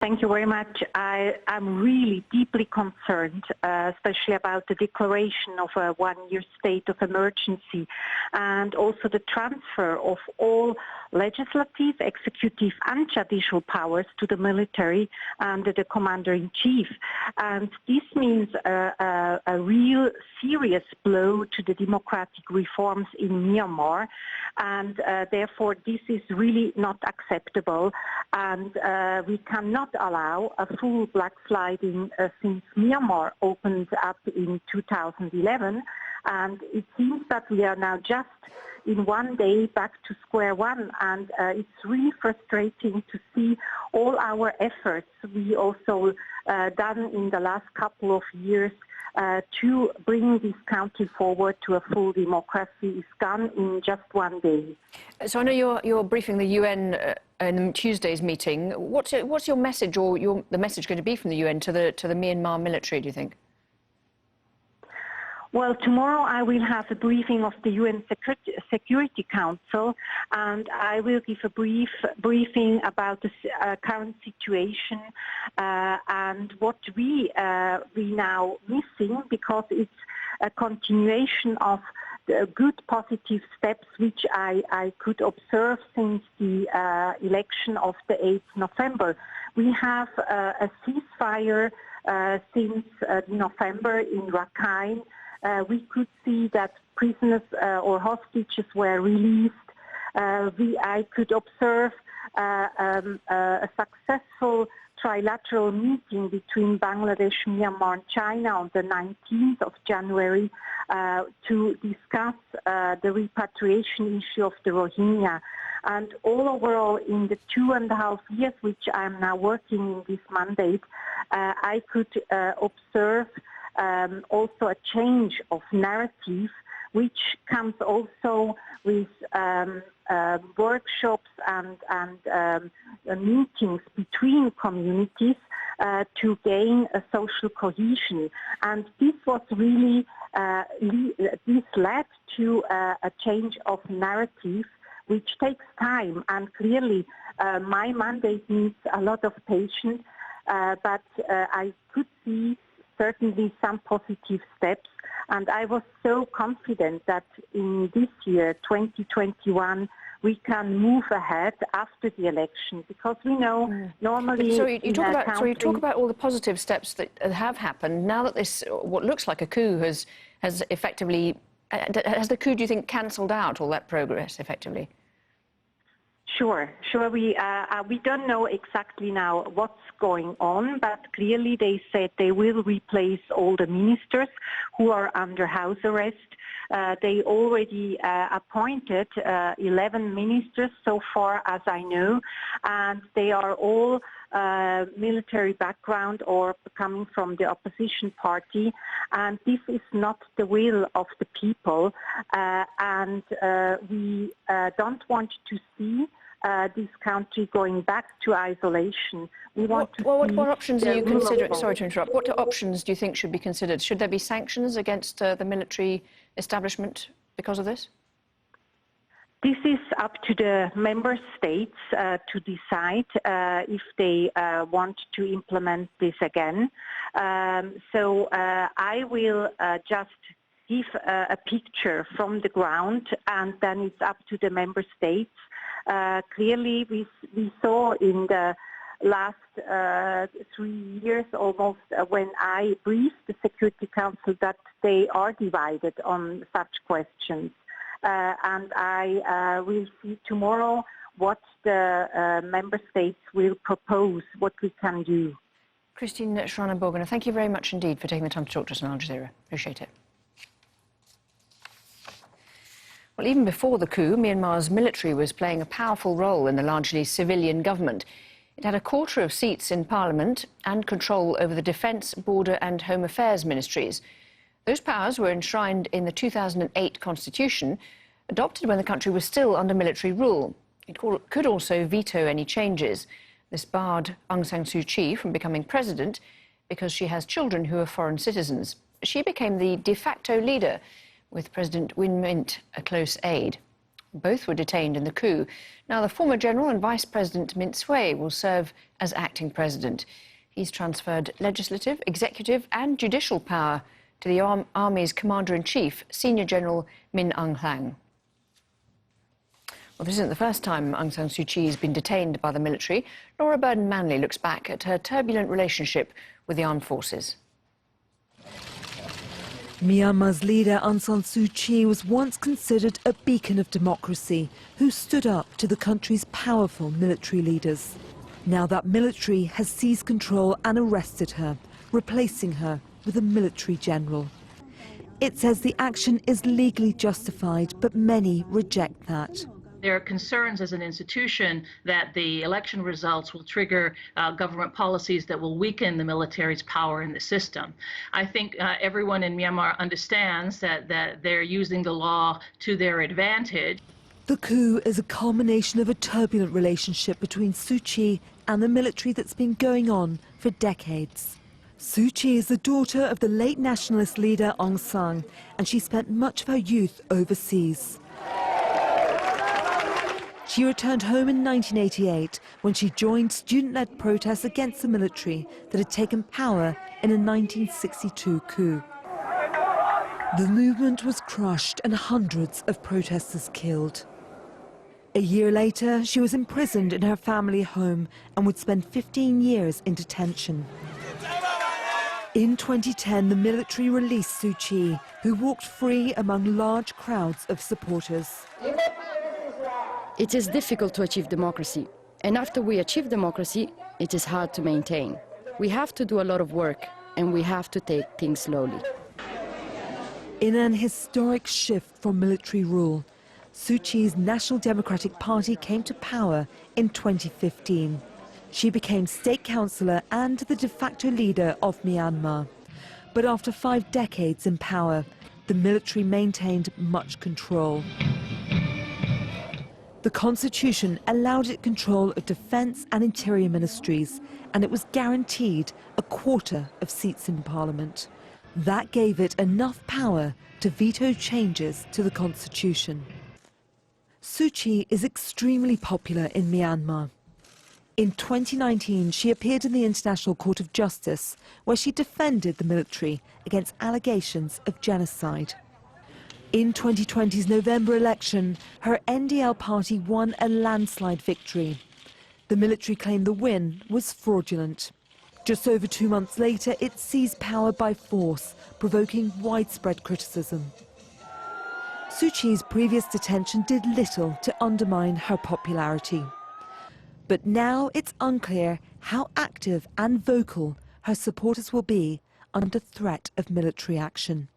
Thank you very much. I'm really deeply concerned, especially about the declaration of a one-year state of emergency and also the transfer of all legislative, executive and judicial powers to the military under the commander-in-chief. And this means a real serious blow to the democratic reforms in Myanmar, and therefore this is really not acceptable, and we cannot allow a full backsliding since Myanmar opened up in 2011, and it seems that we are now just in one day back to square one, and it's really frustrating to see all our efforts we also done in the last couple of years to bring this country forward to a full democracy is gone in just one day. So I know you're briefing the UN in Tuesday's meeting. What's your message, or the message going to be from the UN to the Myanmar military, do you think? Well, tomorrow I will have a briefing of the UN Security Council, and I will give a briefing about the current situation and what we now missing, because it's a continuation of the good positive steps which I could observe since the election of the 8th November. We have a ceasefire since November in Rakhine. We could see that prisoners or hostages were released. I could observe a successful trilateral meeting between Bangladesh, Myanmar and China on the 19th of January to discuss the repatriation issue of the Rohingya. And all overall, in the 2.5 years which I'm now working in this mandate, I could observe also a change of narrative, which comes also with workshops and meetings between communities to gain a social cohesion. And this was really, this led to a change of narrative, which takes time. And clearly, my mandate needs a lot of patience, but I could see certainly some positive steps, and I was so confident that in this year, 2021, we can move ahead after the election, because we know normally... So you talk about all the positive steps that have happened. Now that this, what looks like a coup has effectively... Has the coup, do you think, cancelled out all that progress, effectively? Sure. We don't know exactly now what's going on, but clearly they said they will replace all the ministers who are under house arrest. They already appointed 11 ministers so far as I know, and they are all military background or coming from the opposition party, and this is not the will of the people, and we don't want to see this country going back to isolation. We want what options are you considering? Sorry to interrupt. What options do you think should be considered? Should there be sanctions against the military establishment because of this? This is up to the member states to decide if they want to implement this again. So I will just give a picture from the ground, and then it's up to the member states. Clearly, we saw in the last 3 years almost when I briefed the Security Council that they are divided on such questions. And I will see tomorrow what the member states will propose, what we can do. Christine Schraner-Borgener, thank you very much indeed for taking the time to talk to us on Al Jazeera. Appreciate it. Well, even before the coup, Myanmar's military was playing a powerful role in the largely civilian government. It had a quarter of seats in parliament and control over the defence, border and home affairs ministries. Those powers were enshrined in the 2008 constitution, adopted when the country was still under military rule. It could also veto any changes. This barred Aung San Suu Kyi from becoming president because she has children who are foreign citizens. She became the de facto leader, with President Win Myint a close aide. Both were detained in the coup. Now, the former general and Vice President Mint Swe will serve as acting president. He's transferred legislative, executive and judicial power to the Army's Commander-in-Chief, Senior General Min Aung Hlaing. Well, this isn't the first time Aung San Suu Kyi has been detained by the military. Laura Burden-Manley looks back at her turbulent relationship with the armed forces. Myanmar's leader Aung San Suu Kyi was once considered a beacon of democracy who stood up to the country's powerful military leaders. Now that military has seized control and arrested her, replacing her with a military general. It says the action is legally justified, but many reject that. There are concerns as an institution that the election results will trigger government policies that will weaken the military's power in the system. I think everyone in Myanmar understands that they're using the law to their advantage. The coup is a culmination of a turbulent relationship between Suu Kyi and the military that's been going on for decades. Suu Kyi is the daughter of the late nationalist leader Aung San, and she spent much of her youth overseas. She returned home in 1988 when she joined student-led protests against the military that had taken power in a 1962 coup. The movement was crushed and hundreds of protesters killed. A year later, she was imprisoned in her family home and would spend 15 years in detention. In 2010, the military released Suu Kyi, who walked free among large crowds of supporters. It is difficult to achieve democracy, and after we achieve democracy, it is hard to maintain. We have to do a lot of work, and we have to take things slowly. In an historic shift from military rule, Suu Kyi's National Democratic Party came to power in 2015. She became state councillor and the de facto leader of Myanmar. But after 5 decades in power, the military maintained much control. The constitution allowed it control of defence and interior ministries, and it was guaranteed a quarter of seats in parliament. That gave it enough power to veto changes to the constitution. Suu Kyi is extremely popular in Myanmar. In 2019, she appeared in the International Court of Justice, where she defended the military against allegations of genocide. In 2020's November election, her NDL party won a landslide victory. The military claimed the win was fraudulent. Just over 2 months later, it seized power by force, provoking widespread criticism. Suu Kyi's previous detention did little to undermine her popularity. But now it's unclear how active and vocal her supporters will be under threat of military action.